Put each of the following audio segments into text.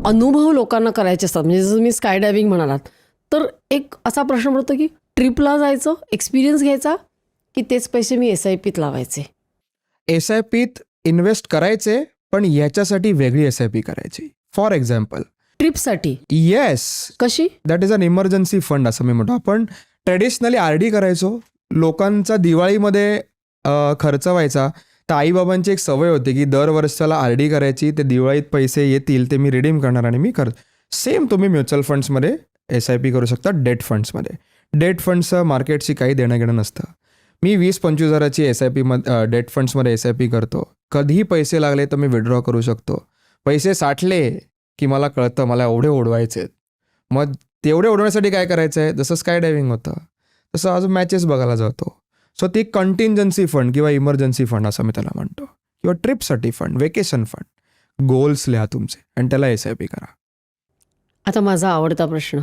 अनुभव लोकांना करायचे असतात, म्हणजे जसं मी स्काय डायव्हिंग म्हणालात, तर एक असा प्रश्न पडतो की ट्रिपला जायचं, एक्सपिरियन्स घ्यायचा, की तेच पैसे मी SIPत लावायचे? SIPत इन्व्हेस्ट करायचे, पण याच्यासाठी वेगळी SIP करायची. फॉर एक्झाम्पल ट्रिपसाठी येस, कशी? That is an emergency fund असं मी म्हणतो. आपण ट्रेडिशनली RD करायचो, लोकांचा दिवाळीमध्ये खर्च व्हायचा. तर आईबाबांची एक सवय होती की दर वर्षाला RD करायची, ते दिवाळीत पैसे येतील ते मी रिडीम करणार आणि मी सेम तुम्ही म्युच्युअल फंड्समध्ये SIP करू शकता. डेट फंड्समध्ये, डेट फंड्सचं मार्केटशी काही देणं घेणं नसतं. मी 20-25 हजाराची SIP डेट फंड्समध्ये SIP करतो. कधीही पैसे लागले तर मी विड्रॉ करू शकतो. पैसे साठले की मला कळतं मला एवढे उडवायचे आहेत, मग तेवढे उडवण्यासाठी काय करायचं आहे, जसं स्काय डायव्हिंग होतं तसं अजून मॅचेस बघायला जातो. सो ती कंटिंजन्सी फंड किंवा इमर्जन्सी फंड असं मी त्याला म्हणतो, किंवा ट्रिपसाठी फंड, वेकेशन फंड. गोल्स लिहा तुमचे आणि त्याला SIP करा. आता माझा आवडता प्रश्न,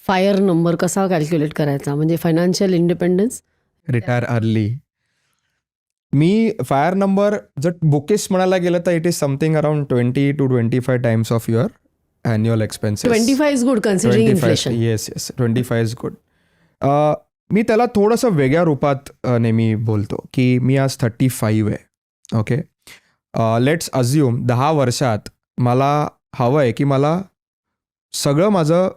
फायर नंबर कसा कॅल्क्युलेट करायचा, म्हणजे फायनान्शियल इंडिपेंडन्स, रिटायर अर्ली. मी फायर नंबर जर बुकिश म्हणायला गेलं तर it is something around 20 to 25 times of your annual expenses. 25 is good considering inflation. Yes, 25 is good. मी त्याला थोडंसं वेगळ्या रूपात नेहमी बोलतो की मी आज 35 आहे. ओके, लेट्स अज्युम 10 वर्षात मला हवं आहे की मला सगळं माझं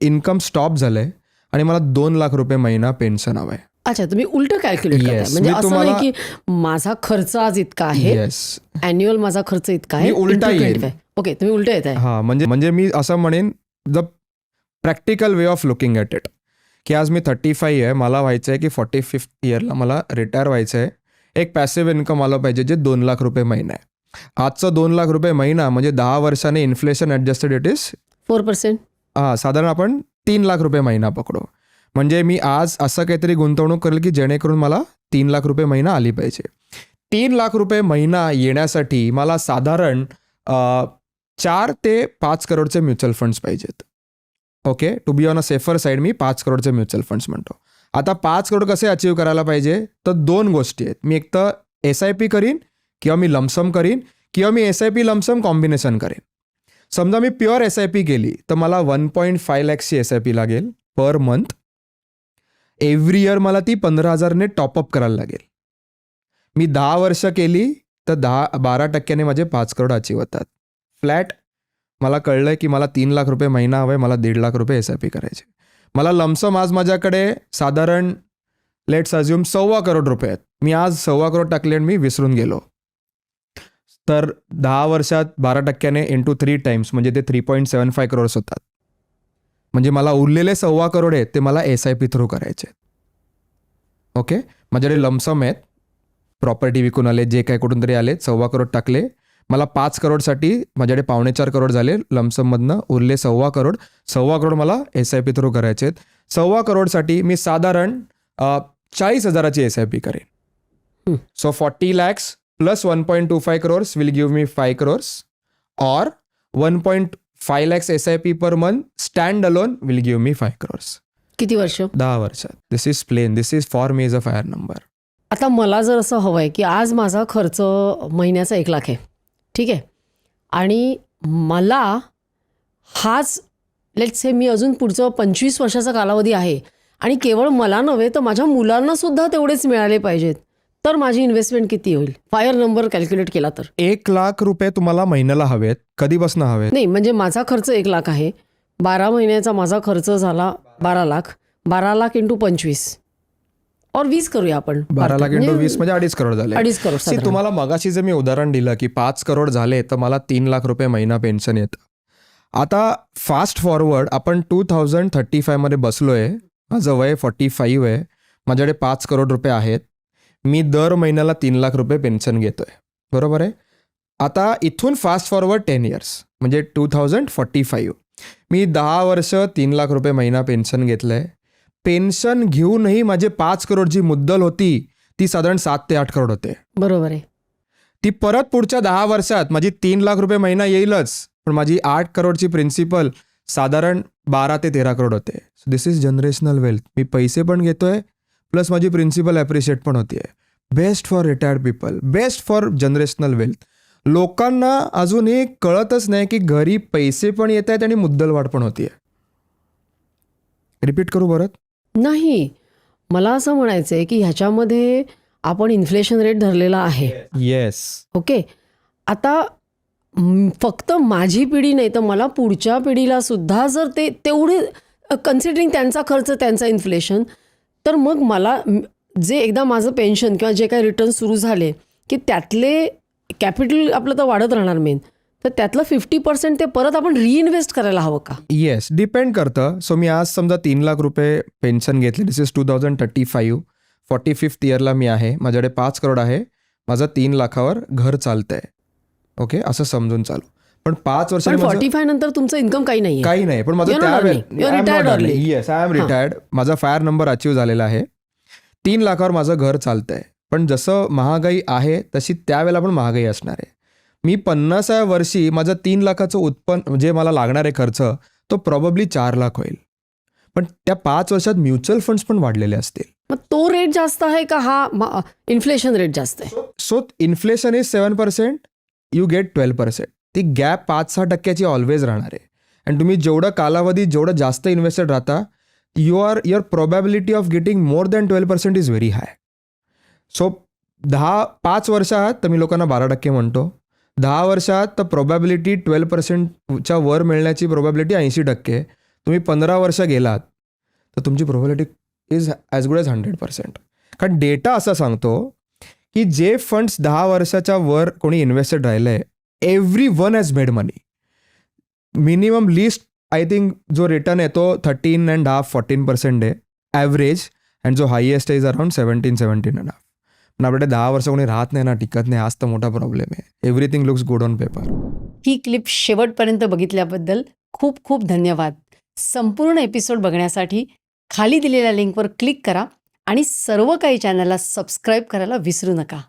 इन्कम स्टॉप झालं आहे आणि मला 2 लाख रुपये महिना पेन्शन हवं आहे. अच्छा, तुम्ही उलट कॅल्क्युलेट करताय, Yes, म्हणजे मी असं नाही की माझा खर्च आज इतका आहे, येस, ॲन्युअल माझा खर्च इतका आहे, मी उलटा into येईन. 25. ओके, तुम्ही उलट येत आहे. हां, म्हणजे मी असं म्हणेन the practical way of looking at it, की आज मी 35 आहे, मला व्हायचं आहे की 45th इयरला मला रिटायर व्हायचं आहे. एक पॅसिव्ह इन्कम आलं पाहिजे जे 2 लाख रुपये महिना आहे. आजचं 2 लाख रुपये महिना म्हणजे 10 वर्षाने इन्फ्लेशन ॲडजस्टेड इट इज 4%. साधारण आपण 3 लाख रुपये महिना पकडू. म्हणजे मी आज असं काहीतरी गुंतवणूक करेल की जेणेकरून मला 3 लाख रुपये महिना आली पाहिजे. 3 लाख रुपये महिना येण्यासाठी मला साधारण 4 ते 5 करोडचे म्युच्युअल फंड्स पाहिजेत. Okay, to be on a safer side मी 5 करोडचे म्युच्युअल फंड्स म्हणतो. आता 5 करोड कसे अचीव करायला पाहिजे, तर 2 गोष्टी आहेत. मी एक तर SIP करीन किंवा मी लमसम करीन किंवा मी SIP लमसम कॉम्बिनेशन करेन. समजा मी प्युअर SIP केली तर मला 1.5 lakhची SIP लागेल पर मंथ. एव्हरी इयर मला ती 15,000ने टॉपअप करायला लागेल. मी 10 वर्ष केली तर 12% माझे 5 करोड अचीव होतात. फ्लॅट मला कळलं की मला 3 लाख रुपये महिना हवा आहे, मला 1.5 लाख रुपये SIP करायचे. मला लमसम आज माझ्याकडे साधारण लेट्स अज्युम 1.25 करोड रुपये आहेत. मी आज 1.25 करोड टाकले आणि मी विसरून गेलो, तर 10 वर्षात 12% इंटू 3 टाइम्स म्हणजे ते 3.75 करोड्स होतात. म्हणजे मला उरलेले 1.25 करोड आहेत ते मला SIP थ्रू करायचे. ओके, माझ्याकडे लमसम आहेत, प्रॉपर्टी विकून आले, जे काय कुठून तरी आले, 1.25 करोड टाकले. मला 5 करोडसाठी माझ्याकडे 3.25 करोड झाले लमसममधनं, उरले 1.25 करोड. 1.25 करोड मला SIP थ्रू करायचे आहेत. 1.25 करोडसाठी मी साधारण 40,000ची SIP करेन. So 40 lakhs plus 1.25 crores will give me 5 crores or 1.5 lakhs SIP per month stand alone will give me 5 crores. किती वर्ष? 10 वर्षात. This is plan, this is for me is a fire number. आता मला जर असं हवं आहे की आज माझा खर्च महिन्याचा 1 लाख आहे, ठीक आहे, आणि मला हाच लेट्स से मी अजून पुढचं 25 वर्षाचा कालावधी आहे आणि केवळ मला नव्हे तर माझ्या मुलांना सुद्धा तेवढेच मिळाले पाहिजेत, तर माझी इन्व्हेस्टमेंट किती होईल फायर नंबर कॅल्क्युलेट केला तर? 1 लाख रुपये तुम्हाला महिन्याला हवेत, कधीपासून हवेत? नाही, म्हणजे माझा खर्च 1 लाख आहे, 12 महिन्याचा माझा खर्च झाला 12 लाख. 12 लाख इंटू 25 और 20 करूया आपण. 12 लाख इंटू 20 म्हणजे 2.5 करोड झाले. 2.5 करोड. See, तुम्हाला मगाशी जे मी उदाहरण दिलं की 5 करोड झाले तर मला 3 लाख रुपये महिना पेन्शन येतं. आता फास्ट फॉरवर्ड आपण 2035 मध्ये बसलोय, माझं वय 45 आहे, माझ्याकडे 5 करोड रुपये आहेत, मी दर महिन्याला 3 लाख रुपये पेन्शन घेतोय, बरोबर आहे. आता इथून फास्ट फॉरवर्ड 10 years म्हणजे 2045, मी 10 वर्ष 3 लाख रुपये महिना पेन्शन घेतलंय. पेन्शन घेऊनही माझे 5 करोड जी मुद्दल होती ती साधारण 7 ते 8 करोड होते, बरोबर आहे. ती परत पुढच्या 10 वर्षात माझी 3 लाख रुपये महिना येईलच, पण माझी 8 करोडची प्रिन्सिपल साधारण 12 ते 13 करोड होते. So this is generational wealth. मी पैसे पण घेतोय प्लस माझी प्रिन्सिपल ॲप्रिशिएट पण होती आहे. Best for retired people, best for generational wealth. लोकांना अजून हे कळतच नाही की घरी पैसे पण येत आहेत आणि मुद्दलवाढ पण होतीये. रिपीट करू परत? नाही, मला असं म्हणायचं आहे की ह्याच्यामध्ये आपण इन्फ्लेशन रेट धरलेला आहे. येस. ओके. आता फक्त माझी पिढी नाही तर मला पुढच्या पिढीला सुद्धा जर ते तेवढे कन्सिडरिंग त्यांचा खर्च, त्यांचा इन्फ्लेशन, तर मग मला जे एकदा माझं पेन्शन किंवा जे काही रिटर्न सुरू झाले की त्यातले कॅपिटल आपलं तर वाढत राहणार मेन, तर त्यातलं 50% ते परत आपण रिइन्व्हेस्ट करायला हवं का? येस, डिपेंड करतं. सो मी आज समजा 3,00,000 रुपये पेन्शन घेतले. दिस इज 2035, 45th इयरला मी आहे. माझ्याकडे 5 करोड आहे. माझं 3,00,000वर घर चालतंय. ओके, असं समजून चालू. पण 5 पण वर्षांनी 45 नंतर तुमचं इन्कम काही नाही आहे. काही नाही. पण माझं You're not earning. You're retired early. Yes, I am retired. माझा फायर नंबर अचीव झालेला आहे. 3,00,000वर माझं घर चालतंय. पण जसं महागाई आहे तशी त्यावेळेला पण महागाई असणार आहे. मी 50व्या वर्षी माझं 3,00,000चं उत्पन्न जे मला लागणार आहे खर्च, तो प्रॉबब्ली 4,00,000 होईल. पण त्या 5 वर्षात म्युच्युअल फंड्स पण वाढलेले असतील. मग तो रेट जास्त आहे का हा इन्फ्लेशन रेट जास्त आहे? So inflation is 7%, you get 12%. ती गॅप 5-6% ऑलवेज राहणार आहे. आणि तुम्ही जेवढं कालावधी जेवढं जास्त इन्व्हेस्टेड राहता, your probability of getting more than 12% is very high. So 5 वर्षात तर मी लोकांना 12% म्हणतो. 10 वर्षात तर प्रोबॅबिलिटी 12%च्या वर मिळण्याची प्रोबॅबिलिटी 80%. तुम्ही 15 वर्ष गेलात तर तुमची probability is as good as 100%. कारण डेटा असा सांगतो की जे फंड्स 10 वर्षाच्या वर कोणी इन्व्हेस्टेड राहिलं आहे, every one has made money. Minimum list I think जो रिटर्न आहे तो 13.5-14% आहे ॲव्हरेज. अँड जो हायेस्ट इज अराउंड 17-17.5. पण आपल्याकडे 10 वर्ष कोणी राहत नाही ना, टिकत नाही. हाच तर मोठा प्रॉब्लेम आहे. Everything looks good on paper. He clip शेवटपर्यंत बघितल्याबद्दल खूप खूप धन्यवाद. संपूर्ण एपिसोड बघण्यासाठी खाली दिलेल्या लिंकवर क्लिक करा आणि सर्व काही चॅनलला सबस्क्राईब करायला विसरू नका.